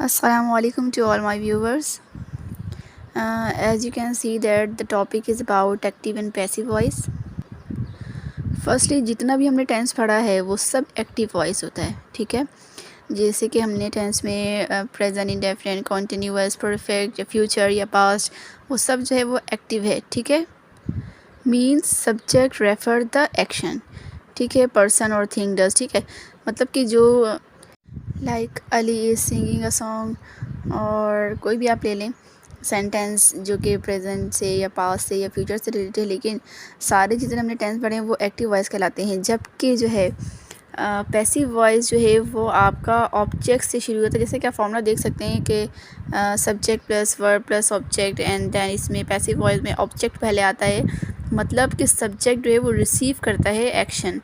Assalamu alaikum to all my viewers. As you can see that the topic is about active and passive voice. Firstly जितना भी हमने tense पढ़ा है वो सब एक्टिव वॉइस होता है, ठीक है। जैसे कि हमने टेंस में प्रेजेंट, इंडेफिनिट, कॉन्टिन्यूअस, परफेक्ट या फ्यूचर या पास्ट, वो सब जो है वो एक्टिव है, ठीक है। Means subject refer the action, ठीक है, पर्सन और थिंग डज, ठीक है। मतलब कि जो like Ali is singing a song और कोई भी आप ले लें सेंटेंस जो कि प्रेजेंट से या पास्ट से या फ्यूचर से रिलेटेड है, लेकिन सारे जितने हमने टेंस पढ़े हैं वो एक्टिव वॉइस कहलाते हैं। जबकि जो है पैसिव वॉइस जो है वो आपका ऑब्जेक्ट से शुरू होता है। जैसे कि आप फॉर्मूला देख सकते हैं कि subject plus verb plus object, and then इसमें पैसिव वॉइस में ऑब्जेक्ट पहले आता है, मतलब कि सब्जेक्ट जो है वो रिसीव करता है एक्शन,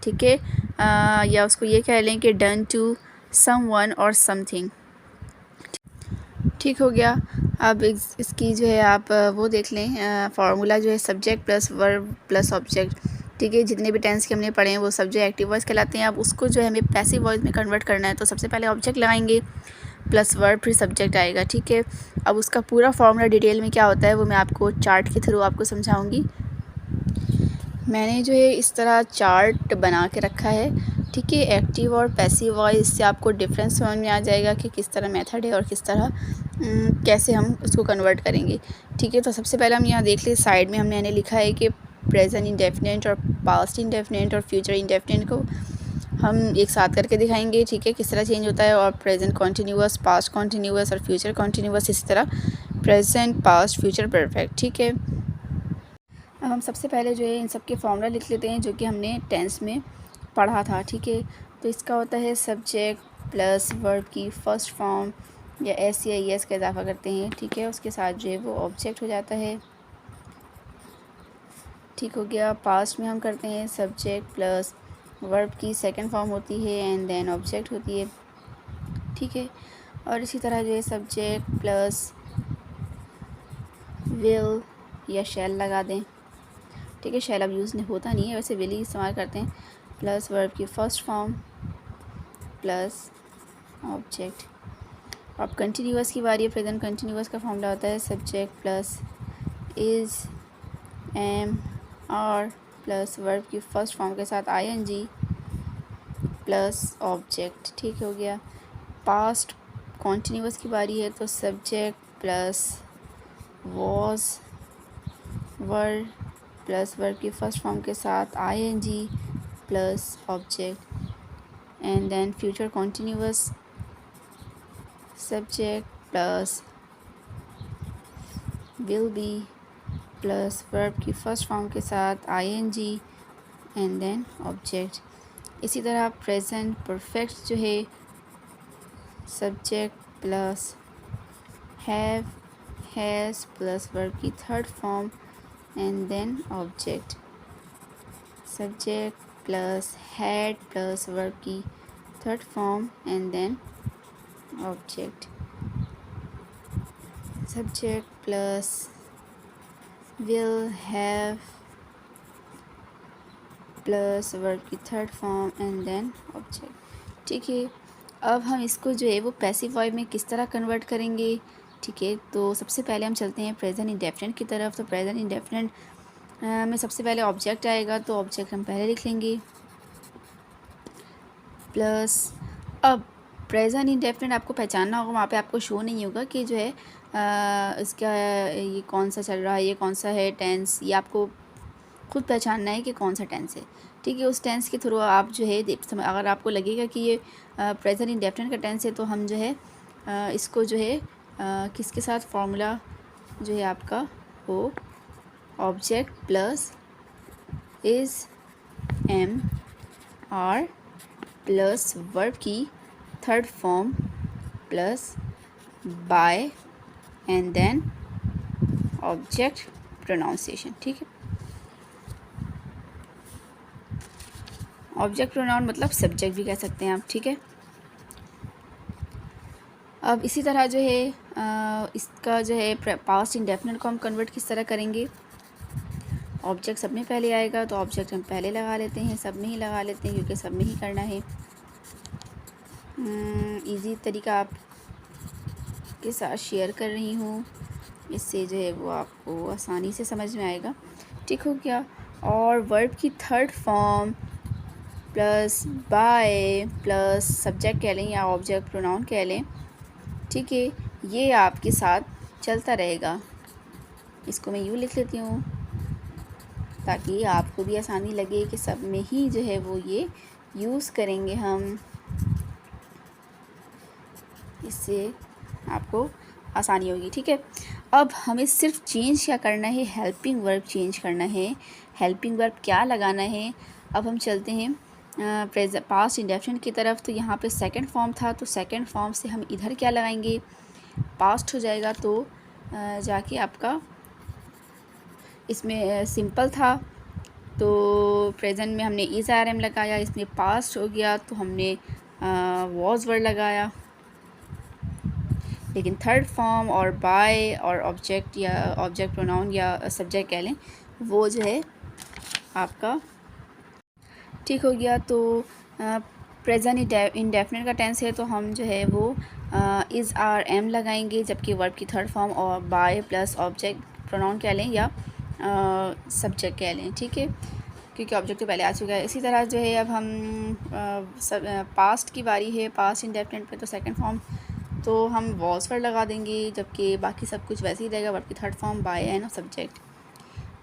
ठीक है। या उसको ये कह लें कि डन टू समवन और समथिंग, ठीक हो गया। अब इसकी जो है आप वो देख लें फार्मूला जो है subject plus verb plus object, ठीक है। जितने भी टेंस के हमने पढ़े हैं वो सब जो एक्टिव वॉइस कहलाते हैं। अब उसको जो है हमें पैसिव वॉइस में कन्वर्ट करना है, तो सबसे पहले ऑब्जेक्ट लगाएंगे प्लस वर्ब फिर सब्जेक्ट आएगा, ठीक है। अब उसका पूरा फार्मूला डिटेल में क्या होता है वो मैं आपको चार्ट के थ्रू आपको समझाऊँगी। मैंने जो है इस तरह चार्ट बना के रखा है, ठीक है। एक्टिव और पैसिव वॉइस से आपको डिफरेंस समझ में आ जाएगा कि किस तरह मेथड है और किस तरह कैसे हम उसको कन्वर्ट करेंगे, ठीक है। तो सबसे पहले हम यहाँ देख लें, साइड में मैंने लिखा है कि प्रेजेंट इंडेफिनिट और पास्ट इंडेफिनिट और फ्यूचर इंडेफिनिट को हम एक साथ करके दिखाएंगे, ठीक है, किस तरह चेंज होता है। और प्रेजेंट कॉन्टीन्यूअस, पास्ट कॉन्टीन्यूअस और फ्यूचर कॉन्टीन्यूअस, इसी तरह प्रेजेंट पास्ट फ्यूचर परफेक्ट, ठीक है। अब हम सबसे पहले जो है इन सब के फॉर्मूला लिख लेते हैं जो कि हमने टेंस में पढ़ा था, ठीक है। तो इसका होता है सब्जेक्ट प्लस वर्ब की फर्स्ट फॉर्म या एस या एस का इजाफा करते हैं, ठीक है। उसके साथ जो है वो ऑब्जेक्ट हो जाता है, ठीक हो गया। पास्ट में हम करते हैं सब्जेक्ट प्लस वर्ब की सेकंड फॉर्म होती है एंड देन ऑब्जेक्ट होती है, ठीक है। और इसी तरह जो है सब्जेक्ट प्लस विल या शैल लगा दें, ठीक है। शैल अब यूज़ होता नहीं है, वैसे विल ही इस्तेमाल करते हैं। प्लस वर्ब की फर्स्ट फॉर्म प्लस ऑब्जेक्ट। अब कंटिन्यूअस की बारी है। प्रेजेंट कंटिन्यूअस का फॉर्मूला होता है subject plus is, am, are plus verb की फर्स्ट फॉर्म के साथ आईएनजी प्लस ऑब्जेक्ट, ठीक हो गया। पास्ट कॉन्टीन्यूअस की बारी है, तो subject plus was, were plus verb की फर्स्ट फॉर्म के साथ ING plus object. And then future continuous, subject plus will be plus verb की फर्स्ट फॉर्म के साथ आईएनजी एंड देन ऑब्जेक्ट। इसी तरह प्रेजेंट परफेक्ट जो है subject plus have, has plus verb की third form and then object. Subject plus had plus verb की third form and then object. Subject plus will have plus verb की third form and then object, ठीक है। अब हम इसको जो है वो पैसिव वॉइस में किस तरह कन्वर्ट करेंगे, ठीक है। तो सबसे पहले हम चलते हैं प्रेजेंट इंडेफिनिट की तरफ। तो प्रेजेंट इंडेफिनिट में सबसे पहले ऑब्जेक्ट आएगा, तो ऑब्जेक्ट हम पहले लिख लेंगे प्लस। अब प्रेजेंट इंडेफिनिट आपको पहचानना होगा, वहाँ पे आपको शो नहीं होगा कि जो है इसका ये कौन सा चल रहा है, ये कौन सा है टेंस, ये आपको खुद पहचानना है कि कौन सा टेंस है, ठीक है। उस टेंस के थ्रू आप जो है अगर आपको लगेगा कि ये प्रेजेंट इंडेफिनिट का टेंस है, तो हम जो है इसको जो है किसके साथ फार्मूला जो है आपका वो object plus is, am, are plus verb की third form plus by and then object pronunciation, ठीक है। ऑब्जेक्ट प्रोनाउन मतलब सब्जेक्ट भी कह सकते हैं आप, ठीक है। अब इसी तरह जो है इसका जो है पास्ट इंडेफिनिट को हम कन्वर्ट किस तरह करेंगे। ऑब्जेक्ट सब में पहले आएगा, तो ऑब्जेक्ट हम पहले लगा लेते हैं, सब में ही लगा लेते हैं क्योंकि सब में ही करना है। इजी तरीका आप आपके साथ शेयर कर रही हूँ, इससे जो है वो आपको आसानी से समझ में आएगा। ठीक हो गया। और वर्ब की third form plus bye plus subject कह लें या ऑब्जेक्ट प्रोनाउन कह लें, ठीक है, ये आपके साथ चलता रहेगा। इसको मैं यूँ लिख लेती हूँ ताकि आपको भी आसानी लगे कि सब में ही जो है वो ये यूज़ करेंगे हम, इससे आपको आसानी होगी। ठीक है, अब हमें सिर्फ चेंज क्या करना है, हेल्पिंग वर्ब चेंज करना है। हेल्पिंग वर्ब क्या लगाना है, अब हम चलते हैं पास्ट इंडेफिनिट की तरफ। तो यहाँ पे सेकंड फॉर्म था, तो सेकंड फॉर्म से हम इधर क्या लगाएंगे, पास्ट हो जाएगा। तो जाके आपका इसमें सिंपल था तो प्रेजेंट में हमने इज़ आर एम लगाया, इसमें पास्ट हो गया तो हमने वॉज वर्ड लगाया। लेकिन थर्ड फॉर्म और बाय और ऑब्जेक्ट या ऑब्जेक्ट प्रोनाउन या सब्जेक्ट कह लें, वो जो है आपका ठीक हो गया। तो प्रेजेंट इंडेफिनिट का टेंस है तो हम जो है वो इज़ आर एम लगाएंगे, जबकि वर्ब की थर्ड फॉर्म और बाय प्लस ऑब्जेक्ट प्रोनाउन कह लें या सब्जेक्ट कह लें। ठीक है, क्योंकि ऑब्जेक्ट तो पहले आ चुका है। इसी तरह जो है अब हम पास्ट की बारी है, पास्ट इंडेफिनिट पे तो सेकंड फॉर्म तो हम वॉज वर्ड लगा देंगे, जबकि बाकी सब कुछ वैसे ही रहेगा, वर्ब की third form by and subject.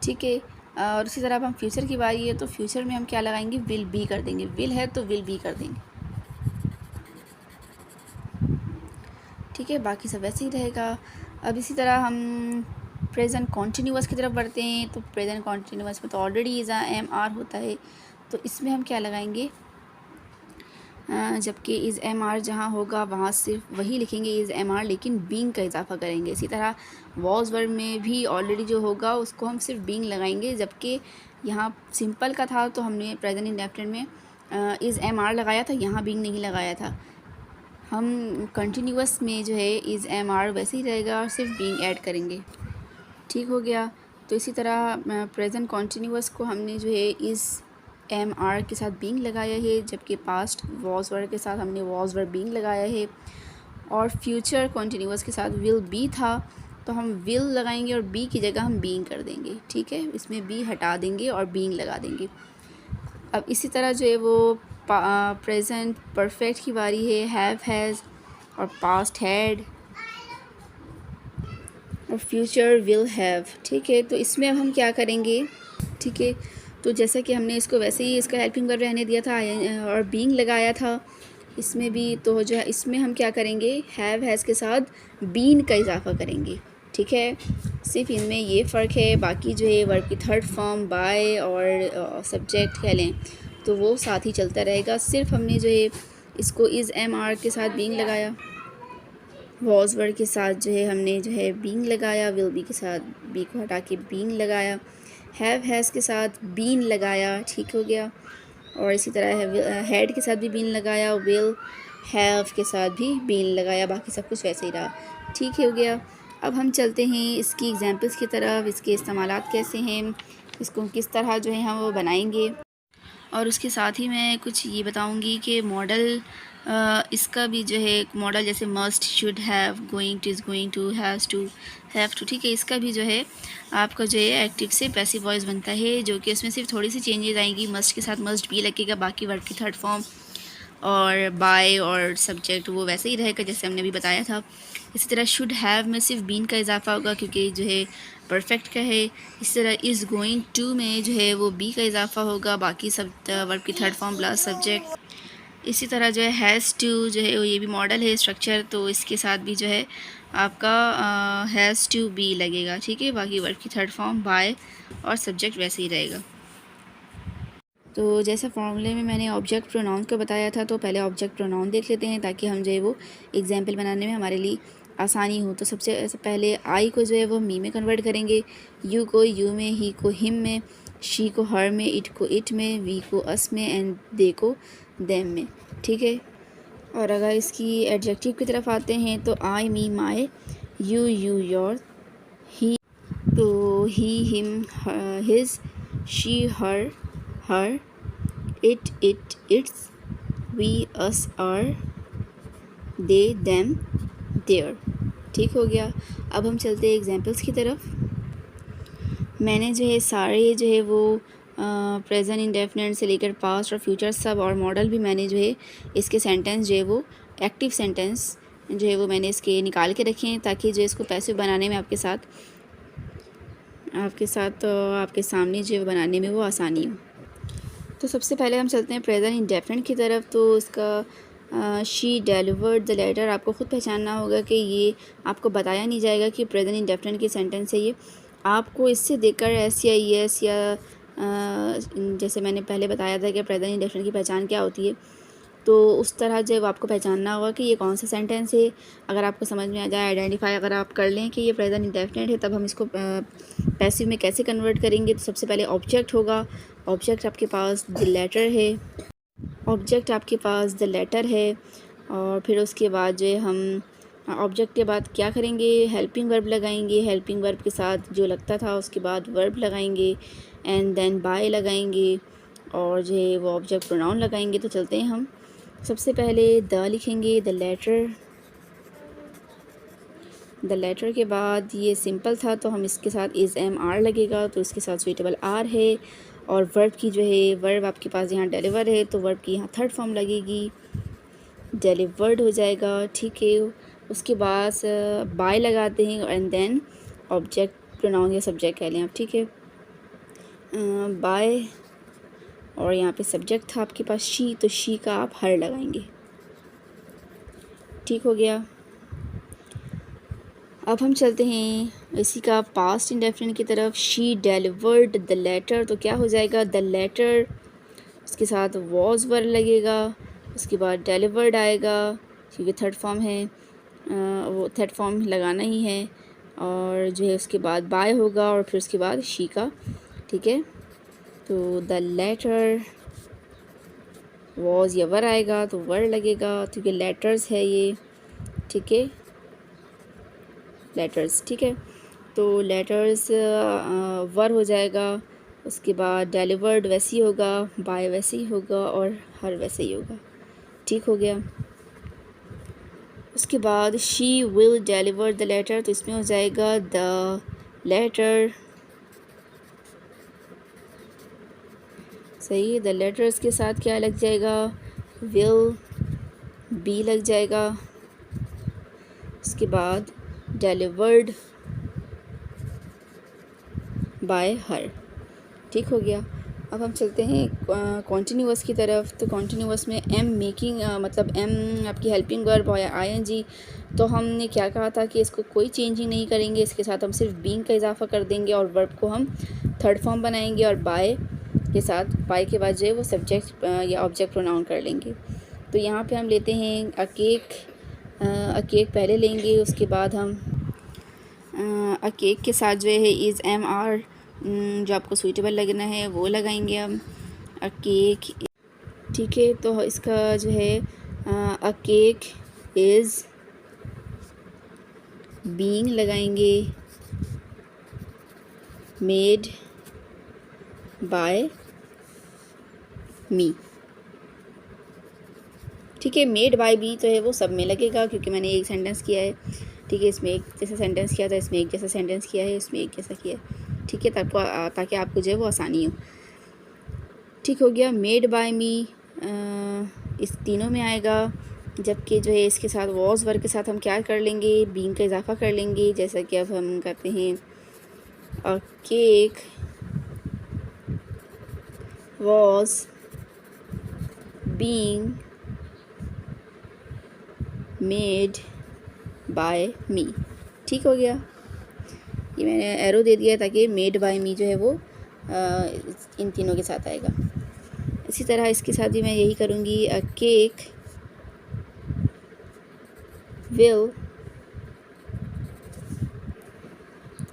ठीक है, और इसी तरह अब हम फ्यूचर की बारी है तो फ्यूचर में हम क्या लगाएंगे, विल बी कर देंगे। विल है तो विल बी कर देंगे। ठीक है, बाकी सब वैसे ही रहेगा। अब इसी तरह हम प्रेजेंट कॉन्टीन्यूअस की तरफ बढ़ते हैं। तो प्रेजेंट कॉन्टीन्यूअस में तो ऑलरेडी इज़ एम आर होता है, तो इसमें हम क्या लगाएंगे, जबकि इज़ एम आर जहाँ होगा वहाँ सिर्फ वही लिखेंगे इज़ एम आर, लेकिन बीइंग का इजाफा करेंगे। इसी तरह वॉज वर्ड में भी ऑलरेडी जो होगा उसको हम सिर्फ बीइंग लगाएंगे, जबकि यहाँ सिंपल का था तो हमने प्रेजेंट इंडेफिनिट में इज़ एम आर लगाया था, यहाँ बीइंग नहीं लगाया था। हम कंटिन्यूअस में जो है इज़ एम आर वैसे ही रहेगा और सिर्फ बीइंग ऐड करेंगे। ठीक हो गया। तो इसी तरह प्रेजेंट कॉन्टीन्यूअस को हमने जो है इज़ एम आर के साथ बीइंग लगाया है, जबकि पास्ट वॉज वर्ड के साथ हमने वॉज वर्ड बीइंग लगाया है। और फ्यूचर कॉन्टीन्यूअस के साथ विल बी था तो हम विल लगाएंगे और बी की जगह हम बीइंग कर देंगे। ठीक है, इसमें बी हटा देंगे और बीइंग लगा देंगे। अब इसी तरह जो है वो प्रेजेंट परफेक्ट की बारी है, हैव हैज़ और पास्ट हैड और फ्यूचर विल हैव। ठीक है, तो इसमें अब हम क्या करेंगे, ठीक है, तो जैसा कि हमने इसको वैसे ही इसका हेल्पिंग वर्ब रहने दिया था और बीइंग लगाया था इसमें भी, तो जो है इसमें हम क्या करेंगे, हैव हैज़ के साथ बीन का इजाफा करेंगे। ठीक है, सिर्फ इनमें ये फ़र्क है, बाकी जो है वर्ब की थर्ड फॉर्म बाय और सब्जेक्ट कह लें तो वो साथ ही चलता रहेगा। सिर्फ हमने जो है इसको इज़ एम आर के साथ बीइंग लगाया, वॉज वर्ड के साथ जो है हमने जो है बीइंग लगाया, विल बी के साथ बी को हटा के बीइंग लगाया, हैव हैज़ के साथ बीन लगाया। ठीक हो गया। और इसी तरह हैड के साथ भी बीन लगाया, विल हैव के साथ भी बीन लगाया, बाकी सब कुछ वैसे ही रहा। ठीक हो गया। अब हम चलते हैं इसकी एग्जांपल्स की तरफ, इसके इस्तेमालात कैसे हैं, इसको किस तरह जो है हम वो बनाएंगे, और उसके साथ ही मैं कुछ ये बताऊंगी कि मॉडल इसका भी जो है मॉडल जैसे must, should have, going to, is going to, has to, have to. ठीक है, इसका भी जो है आपका जो है एक्टिव से पैसिव वॉइस बनता है, जो कि इसमें सिर्फ थोड़ी सी चेंजेस आएंगी। मस्ट के साथ मस्ट भी लगेगा, बाकी वर्ड की थर्ड फॉर्म और बाय और सब्जेक्ट वो वैसे ही रहेगा जैसे हमने अभी बताया था। इसी तरह शुड हैव में सिर्फ बीन का इजाफा होगा क्योंकि जो है परफेक्ट का है। इस तरह इज़ गोइंग टू में जो है वो बी का इजाफा होगा, बाकी सब वर्ब की थर्ड फॉर्म प्लस सब्जेक्ट। इसी तरह जो है हैज़ टू जो है ये भी मॉडल है स्ट्रक्चर, तो इसके साथ भी जो है आपका हैज़ टू बी लगेगा। ठीक है, बाकी वर्ब की थर्ड फॉर्म बाय और सब्जेक्ट वैसे ही रहेगा। तो जैसा फॉर्मूले में मैंने ऑब्जेक्ट प्रोनाउन का बताया था, तो पहले ऑब्जेक्ट प्रोनाउन देख लेते हैं ताकि हम जो है वो एग्जाम्पल बनाने में हमारे लिए आसानी हो। तो सबसे पहले आई को जो है वो मी में कन्वर्ट करेंगे, यू को यू में, ही को हिम में, शी को हर में, इट को इट में, वी को अस में एंड दे को देम में। ठीक है, और अगर इसकी एडजेक्टिव की तरफ आते हैं तो I me my, you you your, he तो he him his, she her her, it its, we us our, they them their। ठीक हो गया। अब हम चलते हैं एग्जांपल्स की तरफ। मैंने जो है सारे जो है वो प्रेजेंट इंडेफिनिट से लेकर पास्ट और फ्यूचर सब और मॉडल भी मैंने जो है इसके सेंटेंस जो है वो एक्टिव सेंटेंस जो है वो मैंने इसके निकाल के रखे हैं, ताकि जो इसको पैसिव बनाने में आपके साथ तो आपके सामने जो बनाने में वो आसानी हो। तो सबसे पहले हम चलते हैं प्रेजेंट इंडेफिनिट की तरफ। तो इसका शी डिलीवर्ड द लेटर, आपको ख़ुद पहचानना होगा कि ये आपको बताया नहीं जाएगा कि प्रेजेंट इंडेफिनिट की सेंटेंस है ये। आपको इससे देखकर एस या यस या जैसे मैंने पहले बताया था कि प्रेजेंट इंडेफिनिट की पहचान क्या होती है, तो उस तरह जो आपको पहचानना होगा कि ये कौन सा सेंटेंस है। अगर आपको समझ में आ जाए, आइडेंटिफाई अगर आप कर लें कि ये प्रेजेंट इंडेफिनिट है, तब हम इसको पैसिव में कैसे कन्वर्ट करेंगे। तो सबसे पहले ऑब्जेक्ट होगा। ऑब्जेक्ट आपके पास द लेटर है, और फिर उसके बाद जो है हम ऑब्जेक्ट के बाद क्या करेंगे, हेल्पिंग वर्ब लगाएंगे। हेल्पिंग वर्ब के साथ जो लगता था उसके बाद वर्ब लगाएंगे, एंड देन बाय लगाएंगे, और जो है वो ऑब्जेक्ट प्रोनाउन लगाएंगे। तो चलते हैं हम। सबसे पहले द लिखेंगे, द लेटर के बाद ये सिंपल था तो हम इसके साथ इज़ एम आर लगेगा, तो इसके साथ सुइटेबल आर है। और वर्ब की जो है वर्ब आपके पास यहाँ डिलीवर है, तो वर्ब की यहाँ थर्ड फॉर्म लगेगी, डिलीवर्ड हो जाएगा। ठीक है, उसके बाद बाय लगाते हैं, एंड देन ऑब्जेक्ट प्रोनाउन या सब्जेक्ट कह लें आप। ठीक है, बाय, और यहाँ पे सब्जेक्ट था आपके पास शी, तो शी का आप हर लगाएंगे। ठीक हो गया। अब हम चलते हैं इसी का पास्ट इंडेफिनिट की तरफ। शी डिलीवर्ड द लेटर, तो क्या हो जाएगा, द लेटर, उसके साथ वॉज वर्ड लगेगा, उसके बाद डिलीवर्ड आएगा क्योंकि थर्ड फॉर्म है, वो थर्ड फॉर्म लगाना ही है, और जो है उसके बाद बाय होगा, और फिर उसके बाद शी का। ठीक है, तो द लेटर वॉज या वर आएगा, तो वर लगेगा क्योंकि लेटर्स है ये। ठीक है, लेटर्स। ठीक है, तो लेटर्स वर हो जाएगा, उसके बाद डिलीवर्ड वैसे ही होगा, बाय वैसे ही होगा, और हर वैसे ही होगा। ठीक हो गया। उसके बाद she will deliver the letter, तो इसमें हो जाएगा द लेटर। सही है, द लेटर्स के साथ क्या लग जाएगा, विल, बी लग जाएगा, उसके बाद डिलीवर्ड बाय हर। ठीक हो गया। अब हम चलते हैं कॉन्टीन्यूअस की तरफ। तो कॉन्टीन्यूअस में एम मेकिंग मतलब एम आपकी हेल्पिंग वर्ब और आईएनजी। तो हमने क्या कहा था कि इसको कोई चेंजिंग नहीं करेंगे, इसके साथ हम सिर्फ बीइंग का इजाफा कर देंगे, और वर्ब को हम थर्ड फॉर्म बनाएंगे, और बाय के साथ, बाय के बाद जो है वो सब्जेक्ट या ऑब्जेक्ट प्रोनाउन कर लेंगे। तो यहाँ पे हम लेते हैं अ केक पहले लेंगे, उसके बाद हम अ केक के साथ जो है इज़ एम आर जो आपको सूटेबल लगना है वो लगाएंगे हम, अ केक। ठीक है, तो इसका जो है अ केक इज़ बीइंग लगाएंगे, मेड बाय मी। ठीक है, मेड बाय मी तो है वो सब में लगेगा क्योंकि मैंने एक सेंटेंस किया है। ठीक है, इसमें एक जैसा सेंटेंस किया था, इसमें एक जैसा सेंटेंस किया है, इसमें एक जैसा किया है। ठीक है, ताकि आपको जो है वो आसानी हो। ठीक हो गया, मेड बाय मी इस तीनों में आएगा, जबकि जो है इसके साथ वॉज वर्क के साथ हम क्या कर लेंगे, बीइंग का इजाफा कर लेंगे। जैसा कि अब हम करते हैं a cake was being made by me. ठीक हो गया, ये मैंने एरो दे दिया ताकि मेड बाय मी जो है वो इन तीनों के साथ आएगा। इसी तरह इसके साथ भी मैं यही करूँगी, अ केक विल,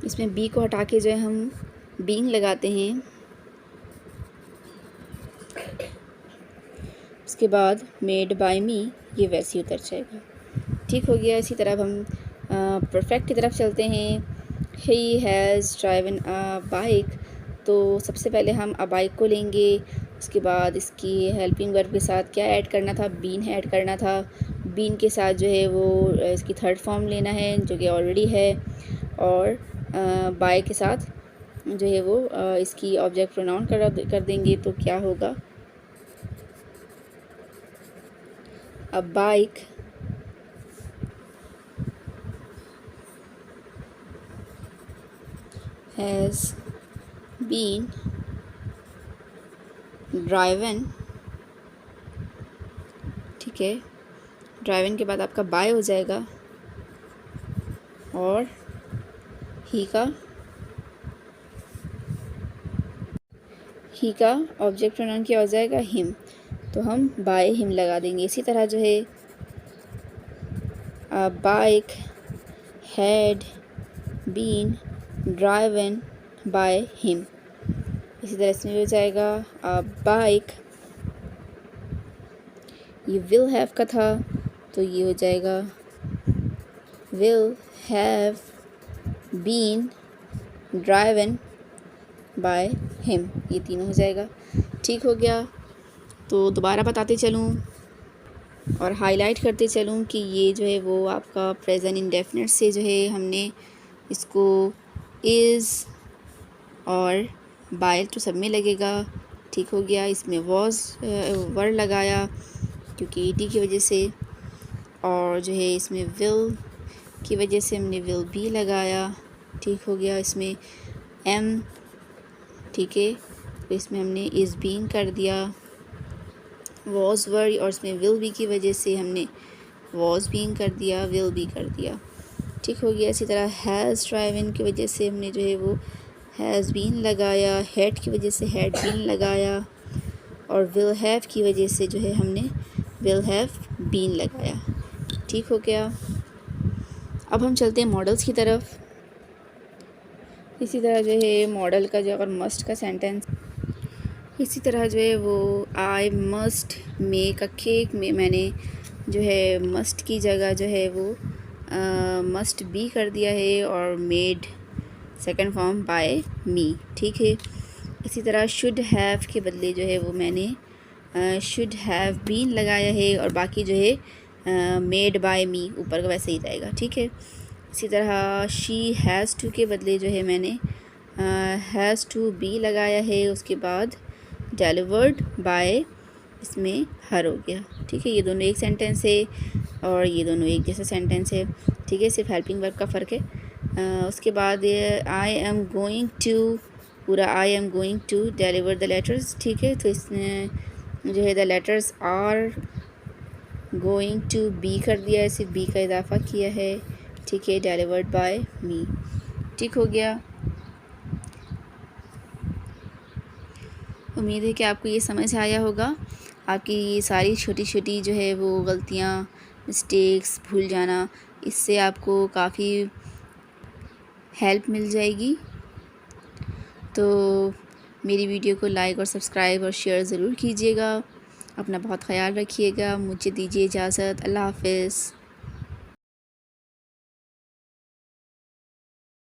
इसमें बी को हटा के जो है हम बीइंग लगाते हैं, उसके बाद मेड बाय मी ये वैसे ही उतर जाएगा। ठीक हो गया। इसी तरह हम परफेक्ट की तरफ चलते हैं। He has driven a bike, तो सबसे पहले हम अ बाइक को लेंगे, उसके बाद इसकी हेल्पिंग वर्ब के साथ क्या ऐड करना था, बीन ऐड करना था, बीन के साथ जो है वो इसकी थर्ड फॉर्म लेना है जो कि ऑलरेडी है, और बाय के साथ जो है वो इसकी ऑब्जेक्ट प्रोनाउन कर देंगे। तो क्या होगा, अ बाइक हैज़ बीन ड्राइवन, ठीक है, ड्राइवन के बाद आपका बाय हो जाएगा और ही का ऑब्जेक्ट प्रोनाउन क्या हो जाएगा, हिम। तो हम बाय हिम लगा देंगे। इसी तरह जो है a bike had been driven by him, इसी तरह इसमें हो जाएगा अ बाइक, ये विल हैव का था तो ये हो जाएगा will have been driven by him, ये तीनों हो जाएगा। ठीक हो गया। तो दोबारा बताते चलूँ और हाईलाइट करते चलूँ कि ये जो है वो आपका प्रेजेंट इंडेफिनिट से जो है हमने इसको इज़ और बाय तो सब में लगेगा। ठीक हो गया। इसमें वॉज वर्ड लगाया क्योंकि ईडी की वजह से, और जो है इसमें विल की वजह से हमने विल बी लगाया। ठीक हो गया। इसमें एम, ठीक है, तो इसमें हमने इज़ बीइंग कर दिया। वॉज वर्ड और इसमें विल बी की वजह से हमने वॉज बीइंग कर दिया, विल बी कर दिया। ठीक हो गया। इसी तरह हैज़ ड्राइवन की वजह से हमने जो है वो हैज़ बीन लगाया, हैड की वजह से हैड बीन लगाया, और विल हैव की वजह से जो है हमने विल हैव बीन लगाया। ठीक हो गया। अब हम चलते हैं मॉडल्स की तरफ। इसी तरह जो है मॉडल का जो अगर मस्ट का सेंटेंस, इसी तरह जो है वो I must make a cake में मैंने जो है मस्ट की जगह जो है वो मस्ट बी कर दिया है और made second form by me. ठीक है। इसी तरह शुड हैव के बदले जो है वो मैंने शुड हैव बीन लगाया है और बाकी जो है मेड बाय मी ऊपर का वैसे ही रहेगा। ठीक है। इसी तरह शी हैज़ टू के बदले जो है मैंने हैज़ टू बी लगाया है, उसके बाद डिलीवर्ड बाय इसमें हर हो गया। ठीक है। ये दोनों एक सेंटेंस है और ये दोनों एक जैसा सेंटेंस है। ठीक है। सिर्फ हेल्पिंग वर्ब का फ़र्क है। उसके बाद आई एम गोइंग टू, पूरा I am going to deliver the letters. ठीक है। तो इसमें जो है the letters are going to be कर दिया है, सिर्फ बी का इजाफा किया है। ठीक है। Delivered by me. ठीक हो गया। उम्मीद है कि आपको ये समझ आया होगा। आपकी ये सारी छोटी छोटी जो है वो गलतियाँ, मिस्टेक्स, भूल जाना, इससे आपको काफ़ी हेल्प मिल जाएगी। तो मेरी वीडियो को लाइक और सब्सक्राइब और शेयर ज़रूर कीजिएगा। अपना बहुत ख़याल रखिएगा। मुझे दीजिए इजाज़त। अल्लाह हाफ़िज़।